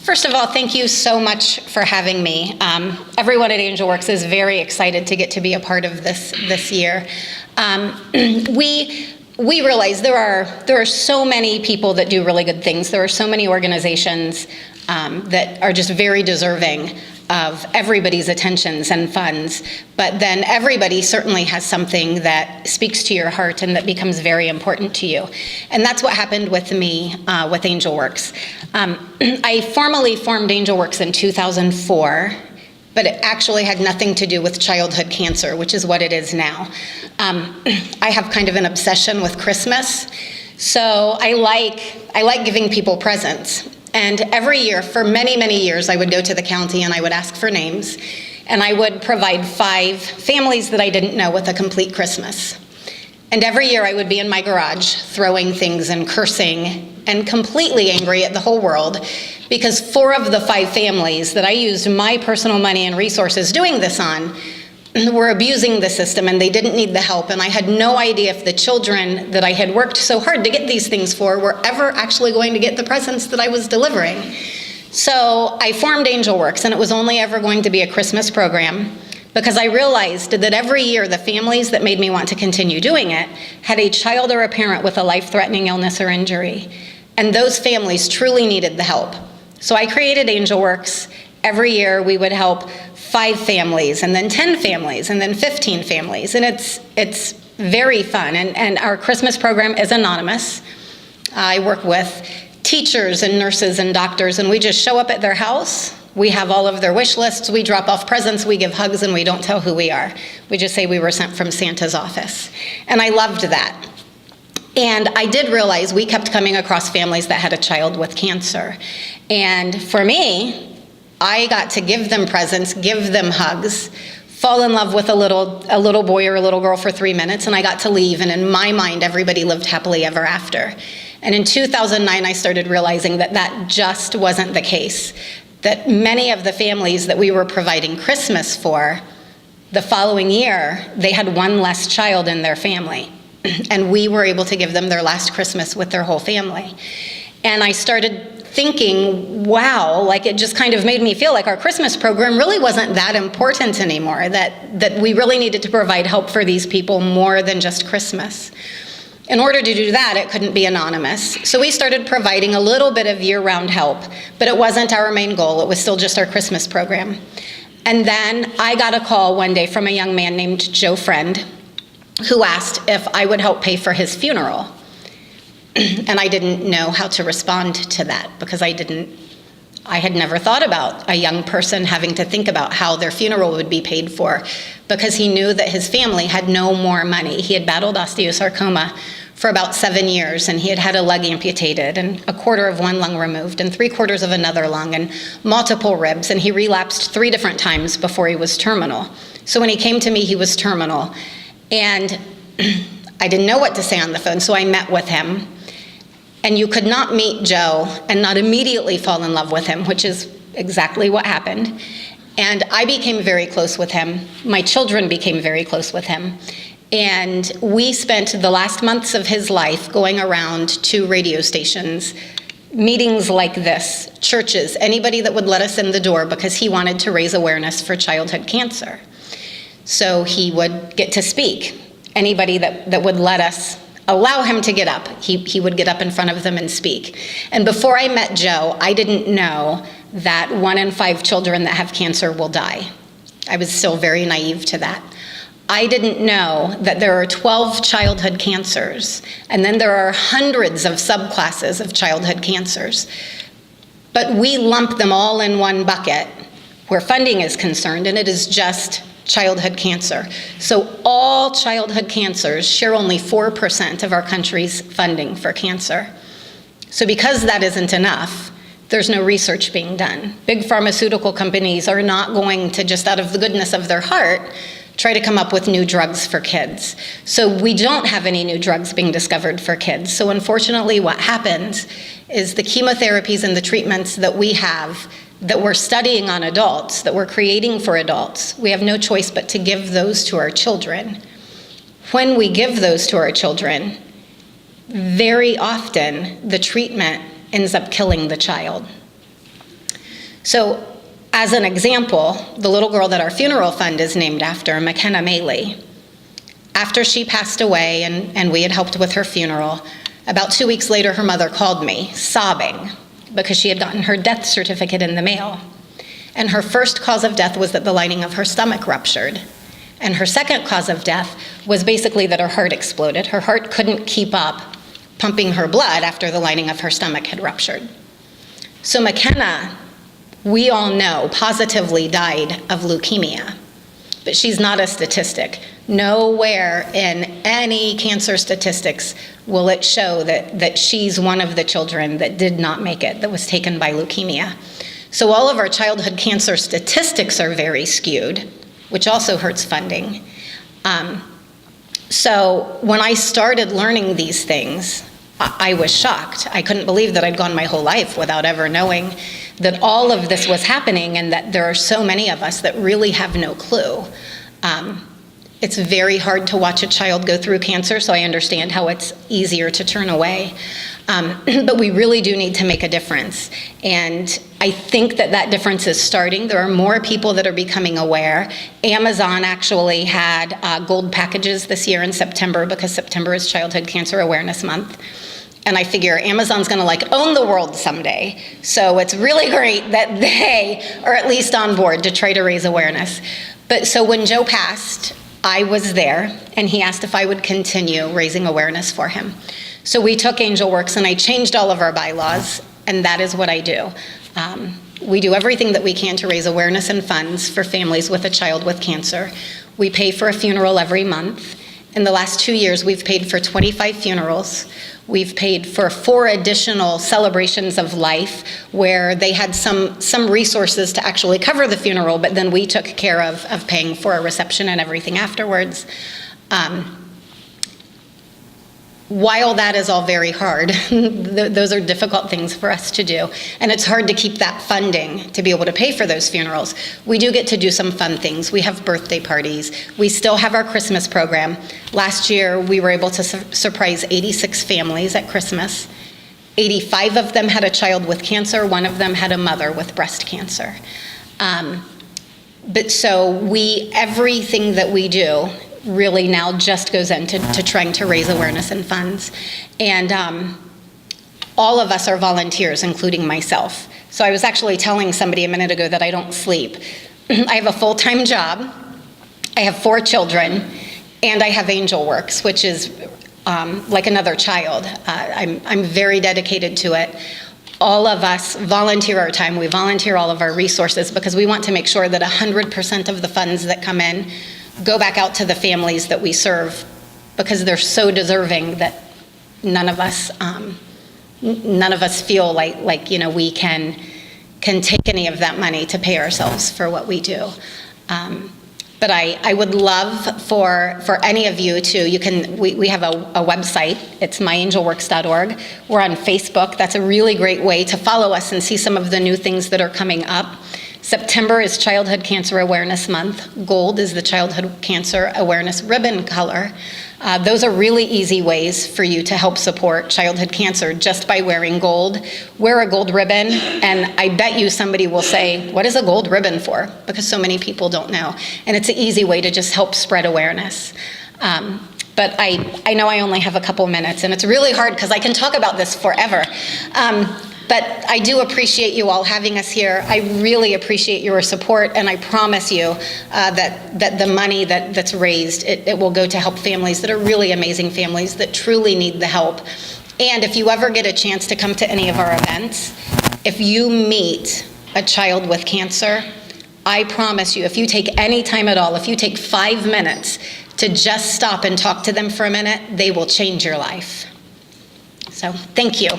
First of all, thank you so much for having me. Everyone at AngelWorks is very excited to get to be a part of this year. We realize there are so many people that do really good things. There are so many organizations that are just very deserving of everybody's attentions and funds, but then everybody certainly has something that speaks to your heart and that becomes very important to you. And that's what happened with me with AngelWorks. I formally formed AngelWorks in 2004, but it actually had nothing to do with childhood cancer, which is what it is now. I have kind of an obsession with Christmas, so I like giving people presents. And every year, for many, many years, I would go to the county and I would ask for names, and I would provide 5 families that I didn't know with a complete Christmas. And every year I would be in my garage throwing things and cursing and completely angry at the whole world because 4 of the 5 families that I used my personal money and resources doing this on were abusing the system, and they didn't need the help, and I had no idea if the children that I had worked so hard to get these things for were ever actually going to get the presents that I was delivering. So I formed AngelWorks, and it was only ever going to be a Christmas program because I realized that every year the families that made me want to continue doing it had a child or a parent with a life-threatening illness or injury, and those families truly needed the help. So I created AngelWorks. Every year we would help 5 families, and then 10 families, and then 15 families, and it's very fun. And our Christmas program is anonymous. I work with teachers and nurses and doctors, and we just show up at their house. We have all of their wish lists. We drop off presents. We give hugs, and we don't tell who we are. We just say we were sent from Santa's office, and I loved that. And I did realize we kept coming across families that had a child with cancer, and for me, I got to give them presents, give them hugs, fall in love with a little boy or a little girl for 3 minutes, and I got to leave, and in my mind, everybody lived happily ever after. And in 2009, I started realizing that that just wasn't the case, that many of the families that we were providing Christmas for, the following year, they had 1 less child in their family, and we were able to give them their last Christmas with their whole family. And I started thinking, wow, like it just kind of made me feel like our Christmas program really wasn't that important anymore, that we really needed to provide help for these people more than just Christmas. In order to do that, it couldn't be anonymous. So we started providing a little bit of year-round help, but it wasn't our main goal. It was still just our Christmas program. And then I got a call one day from a young man named Joe Friend who asked if I would help pay for his funeral. And I didn't know how to respond to that because I had never thought about a young person having to think about how their funeral would be paid for because he knew that his family had no more money. He had battled osteosarcoma for about 7 years, and he had had a leg amputated and 1/4 of one lung removed and 3/4 of another lung and multiple ribs, and he relapsed 3 different times before he was terminal. So when he came to me, he was terminal, and I didn't know what to say on the phone, so I met with him. And you could not meet Joe and not immediately fall in love with him, which is exactly what happened. And I became very close with him. My children became very close with him. And we spent the last months of his life going around to radio stations, meetings like this, churches, anybody that would let us in the door because he wanted to raise awareness for childhood cancer. So he would get to speak. Anybody that would let us allow him to get up, he would get up in front of them and speak. And before I met Joe, I didn't know that 1 in 5 children that have cancer will die. I was still very naive to that. I didn't know that there are 12 childhood cancers, and then there are hundreds of subclasses of childhood cancers. But we lump them all in one bucket where funding is concerned, and it is just childhood cancer. So all childhood cancers share only 4% of our country's funding for cancer. So because that isn't enough, there's no research being done. Big pharmaceutical companies are not going to, just out of the goodness of their heart, try to come up with new drugs for kids. So we don't have any new drugs being discovered for kids. So unfortunately what happens is the chemotherapies and the treatments that we have that we're studying on adults, that we're creating for adults, we have no choice but to give those to our children. When we give those to our children, very often the treatment ends up killing the child. So as an example, the little girl that our funeral fund is named after, McKenna Maley, after she passed away and we had helped with her funeral, about 2 weeks later, her mother called me, sobbing, because she had gotten her death certificate in the mail. And her first cause of death was that the lining of her stomach ruptured. And her second cause of death was basically that her heart exploded. Her heart couldn't keep up pumping her blood after the lining of her stomach had ruptured. So McKenna, we all know, positively died of leukemia. But she's not a statistic. Nowhere in any cancer statistics will it show that she's one of the children that did not make it, that was taken by leukemia. So all of our childhood cancer statistics are very skewed, which also hurts funding. So when I started learning these things, I was shocked. I couldn't believe that I'd gone my whole life without ever knowing that all of this was happening and that there are so many of us that really have no clue. It's very hard to watch a child go through cancer, so I understand how it's easier to turn away. But we really do need to make a difference. And I think that difference is starting. There are more people that are becoming aware. Amazon actually had gold packages this year in September because September is Childhood Cancer Awareness Month. And I figure Amazon's gonna own the world someday. So it's really great that they are at least on board to try to raise awareness. But so when Joe passed, I was there, and he asked if I would continue raising awareness for him. So we took AngelWorks, and I changed all of our bylaws, and that is what I do. We do everything that we can to raise awareness and funds for families with a child with cancer. We pay for a funeral every month. In the last 2 years, we've paid for 25 funerals. We've paid for 4 additional celebrations of life where they had some resources to actually cover the funeral, but then we took care of paying for a reception and everything afterwards. While that is all very hard, those are difficult things for us to do, and it's hard to keep that funding to be able to pay for those funerals. We do get to do some fun things. We have birthday parties. We still have our Christmas program. Last year, we were able to surprise 86 families at Christmas. 85 of them had a child with cancer. 1 of them had a mother with breast cancer. But so everything that we do really now just goes into trying to raise awareness and funds. And all of us are volunteers, including myself. So I was actually telling somebody a minute ago that I don't sleep. I have a full-time job, I have 4 children, and I have AngelWorks, which is like another child. I'm very dedicated to it. All of us volunteer our time, we volunteer all of our resources because we want to make sure that 100% of the funds that come in go back out to the families that we serve because they're so deserving that none of us feel like we can take any of that money to pay ourselves for what we do. But I would love for any of you to, we have a website, it's myangelworks.org. We're on Facebook. That's a really great way to follow us and see some of the new things that are coming up. September is Childhood Cancer Awareness Month. Gold is the Childhood Cancer Awareness ribbon color. Those are really easy ways for you to help support childhood cancer just by wearing gold. Wear a gold ribbon, and I bet you somebody will say, what is a gold ribbon for? Because so many people don't know. And it's an easy way to just help spread awareness. But I know I only have a couple minutes, and it's really hard because I can talk about this forever. But I do appreciate you all having us here. I really appreciate your support, and I promise you that the money that's raised, it will go to help families that are really amazing families that truly need the help. And if you ever get a chance to come to any of our events, if you meet a child with cancer, I promise you, if you take any time at all, if you take 5 minutes to just stop and talk to them for a minute, they will change your life. So, thank you.